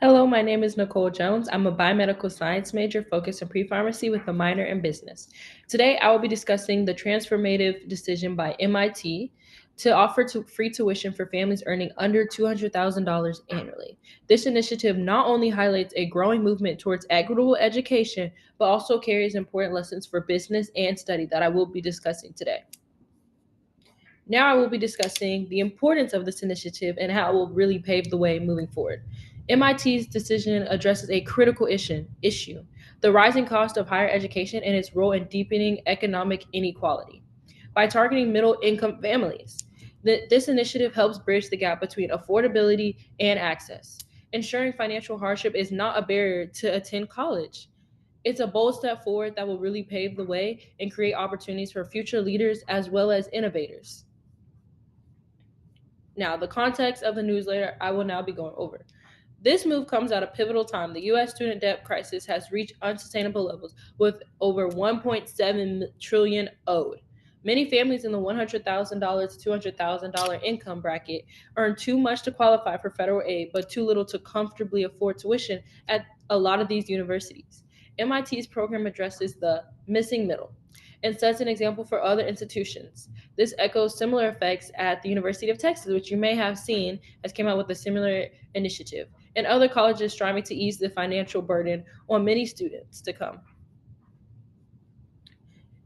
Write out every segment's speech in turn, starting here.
Hello, my name is Nicole Jones. I'm a biomedical science major focused on pre-pharmacy with a minor in business. Today, I will be discussing the transformative decision by MIT to offer free tuition for families earning under $200,000 annually. This initiative not only highlights a growing movement towards equitable education, but also carries important lessons for business and study that I will be discussing today. Now I will be discussing the importance of this initiative and how it will really pave the way moving forward. MIT's decision addresses a critical issue, the rising cost of higher education and its role in deepening economic inequality. By targeting middle income families, this initiative helps bridge the gap between affordability and access, ensuring financial hardship is not a barrier to attend college. It's a bold step forward that will really pave the way and create opportunities for future leaders as well as innovators. Now, the context of the newsletter I will now be going over. This move comes at a pivotal time. The U.S. student debt crisis has reached unsustainable levels with over 1.7 trillion owed. Many families in the $100,000 to $200,000 income bracket earn too much to qualify for federal aid, but too little to comfortably afford tuition at a lot of these universities. MIT's program addresses the missing middle and sets an example for other institutions. This echoes similar effects at the University of Texas, which you may have seen has came out with a similar initiative, and other colleges striving to ease the financial burden on many students to come.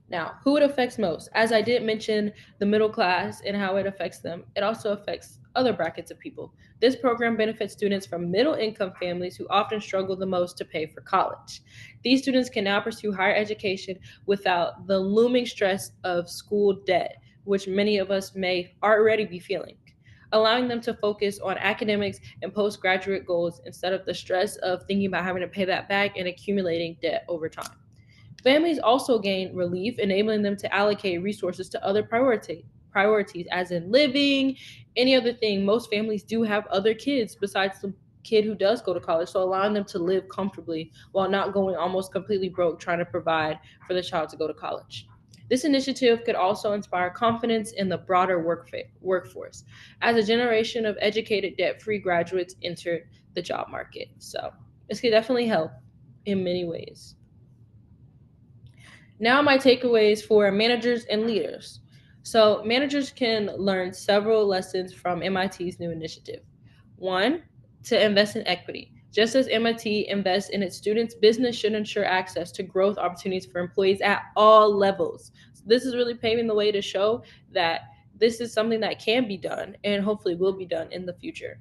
Now, who it affects most? As I did mention the middle class and how it affects them, it also affects other brackets of people. This program benefits students from middle income families who often struggle the most to pay for college. These students can now pursue higher education without the looming stress of school debt, which many of us may already be feeling, allowing them to focus on academics and postgraduate goals instead of the stress of thinking about having to pay that back and accumulating debt over time. Families also gain relief, enabling them to allocate resources to other priorities, as in living, any other thing. Most families do have other kids besides the kid who does go to college, so allowing them to live comfortably while not going almost completely broke trying to provide for the child to go to college. This initiative could also inspire confidence in the broader workforce as a generation of educated, debt free graduates enter the job market. So, this could definitely help in many ways. Now, my takeaways for managers and leaders. So, managers can learn several lessons from MIT's new initiative. One, to invest in equity. Just as MIT invests in its students, business should ensure access to growth opportunities for employees at all levels. So this is really paving the way to show that this is something that can be done and hopefully will be done in the future.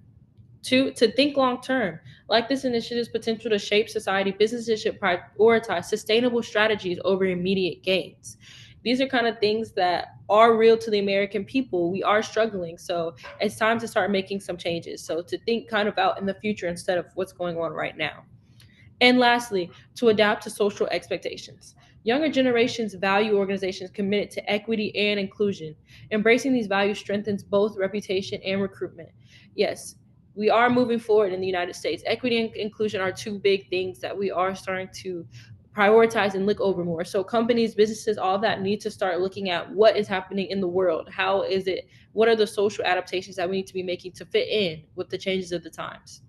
Two, to think long term. Like this initiative's potential to shape society, businesses should prioritize sustainable strategies over immediate gains. These are kind of things that are real to the American people. We are struggling. So it's time to start making some changes. So to think kind of out in the future instead of what's going on right now. And lastly, to adapt to social expectations. Younger generations value organizations committed to equity and inclusion. Embracing these values strengthens both reputation and recruitment. Yes, we are moving forward in the United States. Equity and inclusion are two big things that we are starting to prioritize and look over more. So companies, businesses, all that need to start looking at what is happening in the world. How is it? What are the social adaptations that we need to be making to fit in with the changes of the times?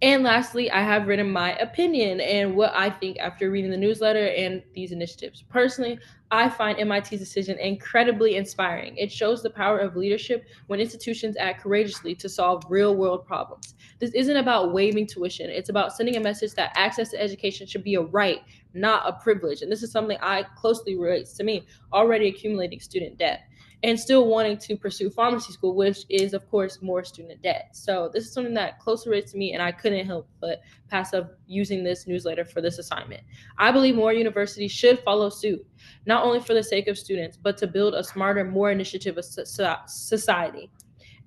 And lastly, I have written my opinion and what I think after reading the newsletter and these initiatives. Personally, I find MIT's decision incredibly inspiring. It shows the power of leadership when institutions act courageously to solve real world problems. This isn't about waiving tuition, it's about sending a message that access to education should be a right, not a privilege. And this is something I closely relates to me, already accumulating student debt and still wanting to pursue pharmacy school, which is, of course, more student debt. So this is something that closely relates to me, and I couldn't help but pass up using this newsletter for this assignment. I believe more universities should follow suit, not only for the sake of students, but to build a smarter, more initiative society.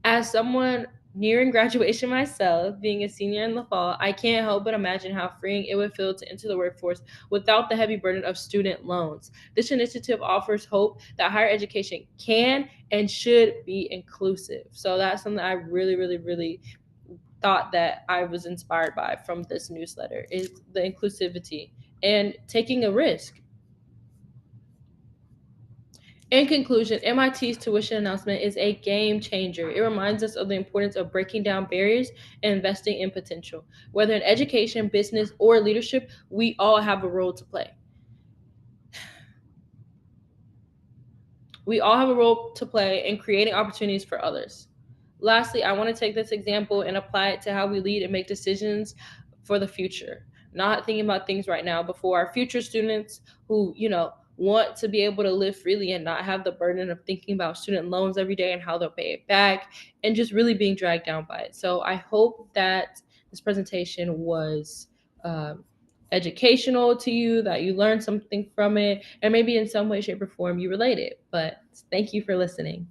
As someone nearing graduation myself, being a senior in the fall, I can't help but imagine how freeing it would feel to enter the workforce without the heavy burden of student loans. This initiative offers hope that higher education can and should be inclusive. So that's something I really, really, really thought that I was inspired by from this newsletter is the inclusivity and taking a risk. In conclusion, MIT's tuition announcement is a game changer. It reminds us of the importance of breaking down barriers and investing in potential. Whether in education, business, or leadership, we all have a role to play. We all have a role to play in creating opportunities for others. Lastly, I want to take this example and apply it to how we lead and make decisions for the future. Not thinking about things right now, but for our future students who, want to be able to live freely and not have the burden of thinking about student loans every day and how they'll pay it back and just really being dragged down by it. So I hope that this presentation was educational to you, that you learned something from it, and maybe in some way, shape, or form you relate it. But thank you for listening.